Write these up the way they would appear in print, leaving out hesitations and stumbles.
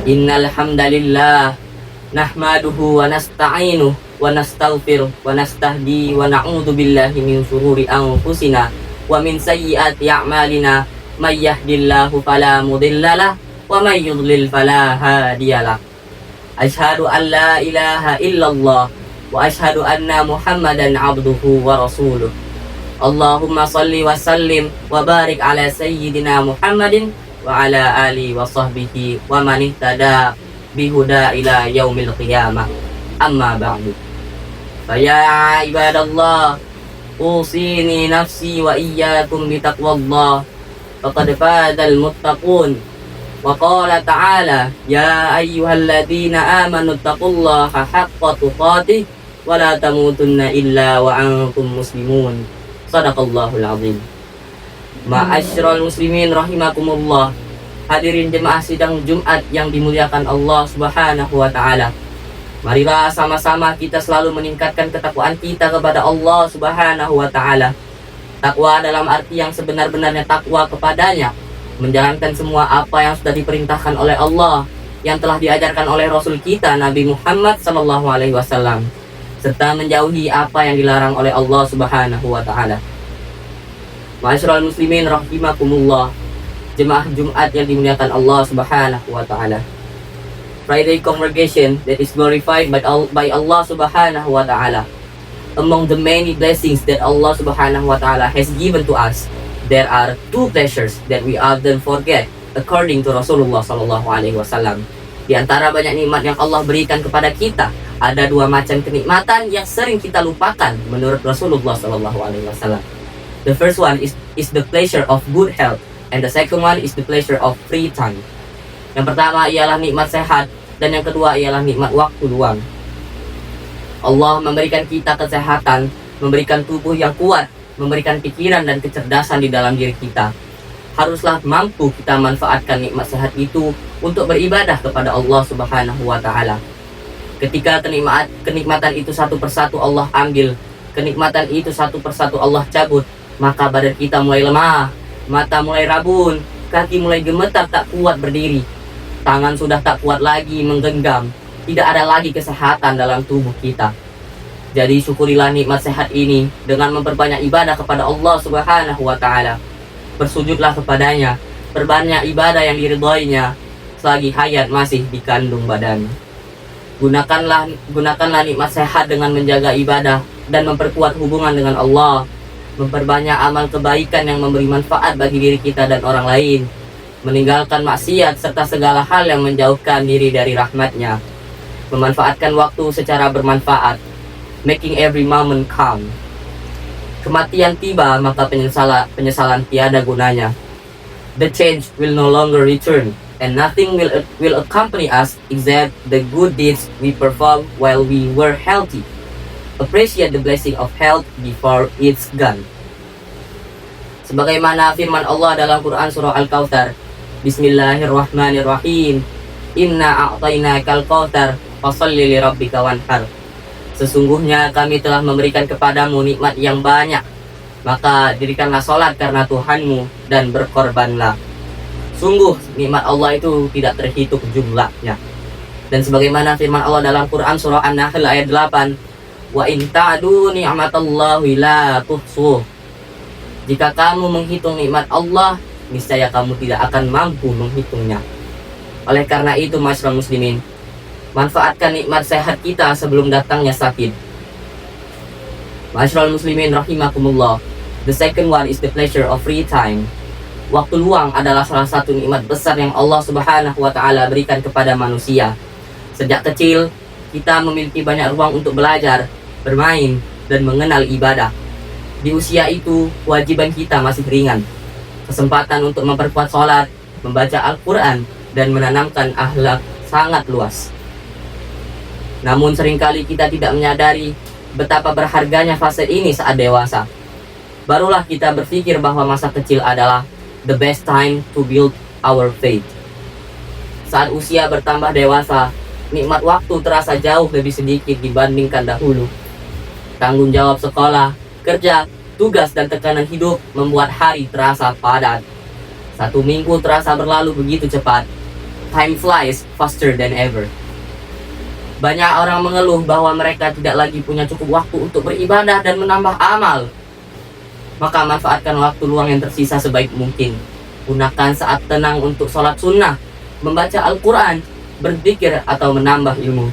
Innal hamdalillah nahmaduhu wa nasta'inuhu wa nastaghfiruh wa nastahdi wa na'udzu billahi min shururi anfusina wa min sayyiati a'malina may yahdihillahu fala mudhillalah wa may yudlil fala hadiyalah. Asyhadu an la ilaha illallah wa asyhadu anna Muhammadan abduhu wa rasuluh. Allahumma salli wa sallim wa barik ala sayyidina Muhammadin wa ala alihi wa sahbihi wa man ihtada bihuda ila yaumil qiyamah. Amma ba'du. Faya ibadallah, usini nafsi wa iyyakum bitaqwallah. Faqad fazal muttaqun. Wa qala ta'ala, ya ayyuhalladzina amanu taqullaha haqqa tuqatih wa la tamutunna illa wa antum muslimun. Sadaqallahul azim. Ma'asyiral muslimin rahimakumullah. Hadirin jemaah sidang Jumat yang dimuliakan Allah Subhanahu wa taala. Marilah sama-sama kita selalu meningkatkan ketakwaan kita kepada Allah Subhanahu wa taala. Takwa dalam arti yang sebenar-benarnya takwa kepadanya, menjalankan semua apa yang sudah diperintahkan oleh Allah, yang telah diajarkan oleh Rasul kita Nabi Muhammad sallallahu alaihi wasallam, serta menjauhi apa yang dilarang oleh Allah Subhanahu wa taala. Ma'asyiral muslimin rahimakumullah, jemaah Jumat yang dimuliakan Allah Subhanahu wa taala. Friday congregation that is glorified by Allah Subhanahu wa taala. Among the many blessings that Allah Subhanahu wa taala has given to us, there are two pleasures that we often forget according to Rasulullah sallallahu alaihi wasallam. Di antara banyak nikmat yang Allah berikan kepada kita, ada dua macam kenikmatan yang sering kita lupakan menurut Rasulullah sallallahu alaihi wasallam. The first one is the pleasure of good health, and the second one is the pleasure of free time. Yang pertama ialah nikmat sehat, dan yang kedua ialah nikmat waktu luang. Allah memberikan kita kesehatan, memberikan tubuh yang kuat, memberikan pikiran dan kecerdasan di dalam diri kita. Haruslah mampu kita manfaatkan nikmat sehat itu untuk beribadah kepada Allah Subhanahu wa taala. Ketika kenikmatan itu satu persatu Allah ambil, kenikmatan itu satu persatu Allah cabut, maka badan kita mulai lemah, mata mulai rabun, kaki mulai gemetar tak kuat berdiri, tangan sudah tak kuat lagi menggenggam, tidak ada lagi kesehatan dalam tubuh kita. Jadi syukurilah nikmat sehat ini dengan memperbanyak ibadah kepada Allah Subhanahu wa taala. Bersujudlah kepadanya, perbanyak ibadah yang diridhoinya selagi hayat masih dikandung badannya. Gunakanlah nikmat sehat dengan menjaga ibadah dan memperkuat hubungan dengan Allah, memperbanyak amal kebaikan yang memberi manfaat bagi diri kita dan orang lain, meninggalkan maksiat serta segala hal yang menjauhkan diri dari rahmatnya, memanfaatkan waktu secara bermanfaat, making every moment count. Kematian tiba, maka penyesalan tiada gunanya. The change will no longer return, and nothing will accompany us except the good deeds we perform while we were healthy. Appreciate the blessing of health before it's gone. Sebagaimana firman Allah dalam Quran surah Al-Kautsar, Bismillahirrahmanirrahim, Inna a'tainakal kautsar fasholli li rabbika wanhar. Sesungguhnya kami telah memberikan kepadamu nikmat yang banyak, maka dirikanlah salat karena Tuhanmu dan berkorbanlah. Sungguh nikmat Allah itu tidak terhitung jumlahnya. Dan sebagaimana firman Allah dalam Quran surah An-Nahl ayat 8, Wa in ta'du ni'matallahi la tuhsuh. Jika kamu menghitung nikmat Allah, niscaya kamu tidak akan mampu menghitungnya. Oleh karena itu, masyarakat muslimin, manfaatkan nikmat sehat kita sebelum datangnya sakit. Masyarakat muslimin rahimakumullah. The second one is the pleasure of free time. Waktu luang adalah salah satu nikmat besar yang Allah Subhanahu wa taala berikan kepada manusia. Sejak kecil, kita memiliki banyak ruang untuk belajar, bermain, dan mengenal ibadah. Di usia itu, kewajiban kita masih ringan. Kesempatan untuk memperkuat sholat, membaca Al-Quran, dan menanamkan akhlak sangat luas. Namun seringkali kita tidak menyadari betapa berharganya fase ini saat dewasa. Barulah kita berpikir bahwa masa kecil adalah the best time to build our faith. Saat usia bertambah dewasa, nikmat waktu terasa jauh lebih sedikit dibandingkan dahulu. Tanggung jawab sekolah, kerja, tugas, dan tekanan hidup membuat hari terasa padat. Satu minggu terasa berlalu begitu cepat. time flies faster than ever. Banyak orang mengeluh bahwa mereka tidak lagi punya cukup waktu untuk beribadah dan menambah amal. Maka manfaatkan waktu luang yang tersisa sebaik mungkin. Gunakan saat tenang untuk sholat sunnah, membaca Al-Quran, berzikir atau menambah ilmu.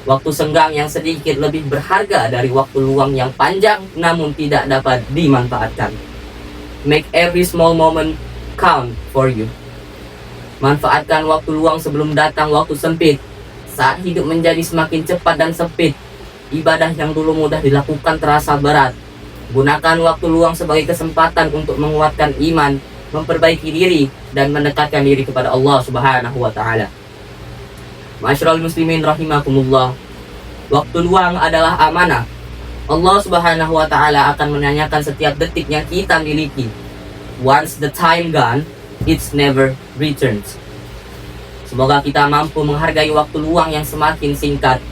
Waktu senggang yang sedikit lebih berharga dari waktu luang yang panjang namun tidak dapat dimanfaatkan. Make every small moment count for you. Manfaatkan waktu luang sebelum datang waktu sempit. Saat hidup menjadi semakin cepat dan sempit, ibadah yang dulu mudah dilakukan terasa berat. Gunakan waktu luang sebagai kesempatan untuk menguatkan iman, memperbaiki diri, dan mendekatkan diri kepada Allah Subhanahu wa Ta'ala. Ma'asyiral muslimin rahimakumullah. Waktu luang adalah amanah. Allah Subhanahu wa Ta'ala akan menanyakan setiap detik yang kita miliki. Once the time gone, it never returns. Semoga kita mampu menghargai waktu luang yang semakin singkat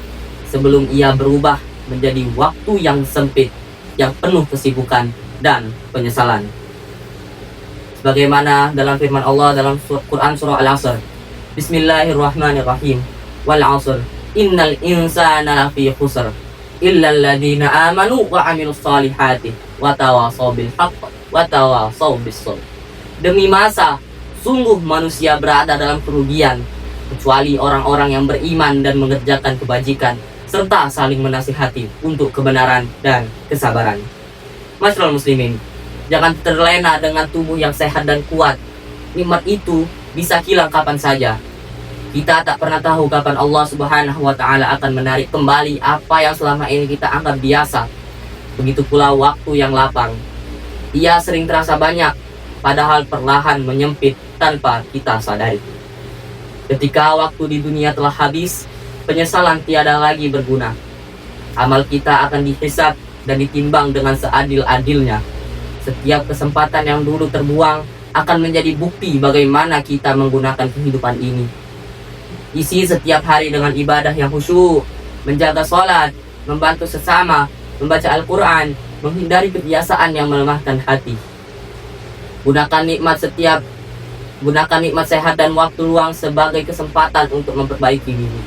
sebelum ia berubah menjadi waktu yang sempit, yang penuh kesibukan dan penyesalan. Sebagaimana dalam firman Allah dalam Quran surah Al-Asr. Bismillahirrahmanirrahim. Wal 'asr. Innal insana lafi khusr. Illa alladhina amanu wa 'amilus solihati wa tawasaw bil haqq wa tawasaw bis sabr. Demi masa, sungguh manusia berada dalam kerugian, kecuali orang-orang yang beriman dan mengerjakan kebajikan, serta saling menasihati untuk kebenaran dan kesabaran. Masyaallah muslimin, jangan terlena dengan tubuh yang sehat dan kuat. Nikmat itu bisa hilang kapan saja. Kita tak pernah tahu kapan Allah Subhanahu wa Ta'ala akan menarik kembali apa yang selama ini kita anggap biasa. Begitu pula waktu yang lapang. Ia sering terasa banyak, padahal perlahan menyempit tanpa kita sadari. Ketika waktu di dunia telah habis, penyesalan tiada lagi berguna. Amal kita akan dihisab dan ditimbang dengan seadil-adilnya. Setiap kesempatan yang dulu terbuang akan menjadi bukti bagaimana kita menggunakan kehidupan ini. Isi setiap hari dengan ibadah yang khusyuk, menjaga sholat, membantu sesama, membaca Al-Quran, menghindari kebiasaan yang melemahkan hati. Gunakan nikmat sehat dan waktu luang sebagai kesempatan untuk memperbaiki diri.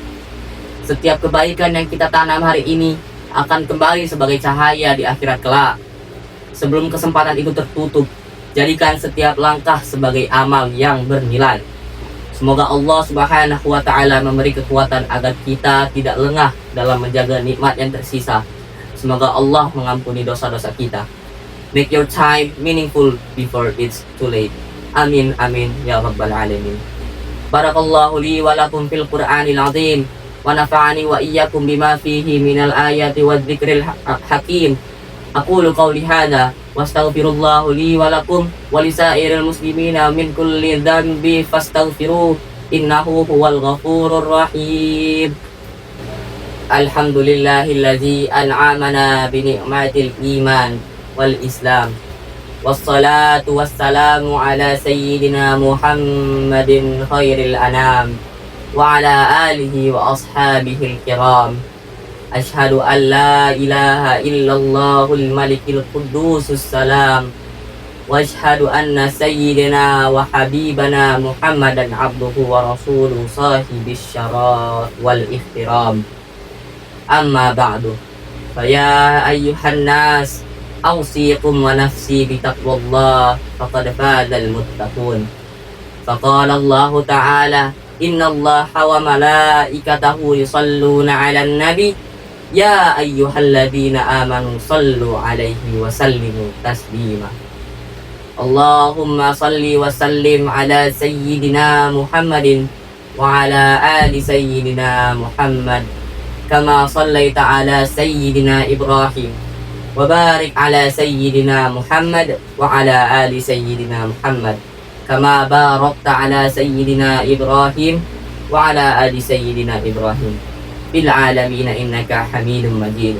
Setiap kebaikan yang kita tanam hari ini akan kembali sebagai cahaya di akhirat kelak. Sebelum kesempatan itu tertutup, jadikan setiap langkah sebagai amal yang bernilai. Semoga Allah Subhanahu wa Ta'ala memberi kekuatan agar kita tidak lengah dalam menjaga nikmat yang tersisa. Semoga Allah mengampuni dosa-dosa kita. Make your time meaningful before it's too late. Amin amin ya rabbal alamin. Barakallahu li wa lakum fil Qur'anil azim wa nafa'ani wa iyyakum bima fihi minal ayati wadh-dhikril hakim. Aqulu qawli hadza wastaghfirullahu li wa lakum wa lisairil muslimina min kulli dhanbi fastaghfiruh innahu huwal ghafurur rahim. Alhamdulillahilladzi an'amana bi ni'matil iman wal islam. Wassalatu wassalamu ala sayyidina Muhammadin khairil anam wa ala alihi wa ashabihil kiram. Ashhadu an la ilaha illallahul malikil qudusus salam wa ashhadu anna sayyidina wa habibana Muhammadan abduhu wa rasuluhu sahibis syaraf wal ihtiram. Amma ba'du, faya ayyuhan nas awsikum wa nafsi bitaqwallah faqad fazal muttaqun. Faqala Allah ta'ala innallaha wa malaikatahu yusalluna 'alan nabi ya ayyuhalladzina amanu sallu 'alaihi wa sallimu taslima. Allahumma salli wa sallim ala sayyidina Muhammadin wa ala ali sayyidina Muhammad kama sallaita ala sayyidina Ibrahim wa barik ala sayyidina Muhammad wa ala ali sayyidina Muhammad kama barakta ala sayyidina Ibrahim wa ala ali sayyidina Ibrahim bil alamin innaka Hamidum Majid.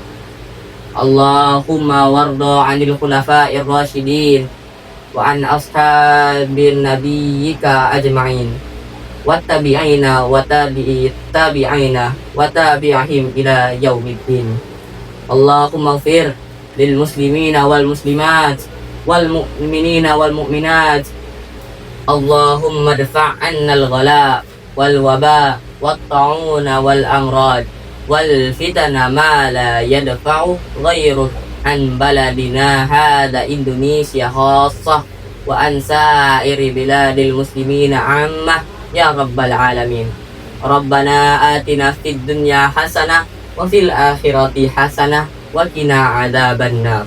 Allahumma warda 'anil khulafa'ir rasyidin wa an ashabin nabiyyika ajma'in wattabi'ina wa tabi'ina wa tabi'ahim ila yaumiddin. Allahumma ighfir lil muslimina wal muslimat wal mu'minina wal mu'minat. Allahumma dfa' 'anna al ghala والوباء والطاعون والأمراض والفتن ما لا يدفع غيره عن بلدنا هذا إندونيسيا خاصة وعن سائر بلاد المسلمين عامة يا رب العالمين. ربنا آتنا في الدنيا حسنة وفي الآخرة حسنة وقنا عذاب النار.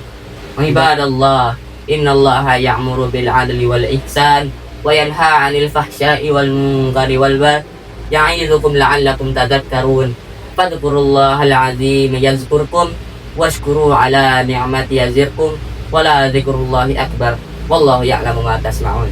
عباد الله إن الله يأمر بالعدل والإحسان وينهى عن الفحشاء والمنكر والبغي يعظكم لعلكم تذكرون فاذكروا الله العظيم يذكركم واشكروا على نعمته يزدكم ولا ذكر الله أكبر والله يعلم ما تصنعون.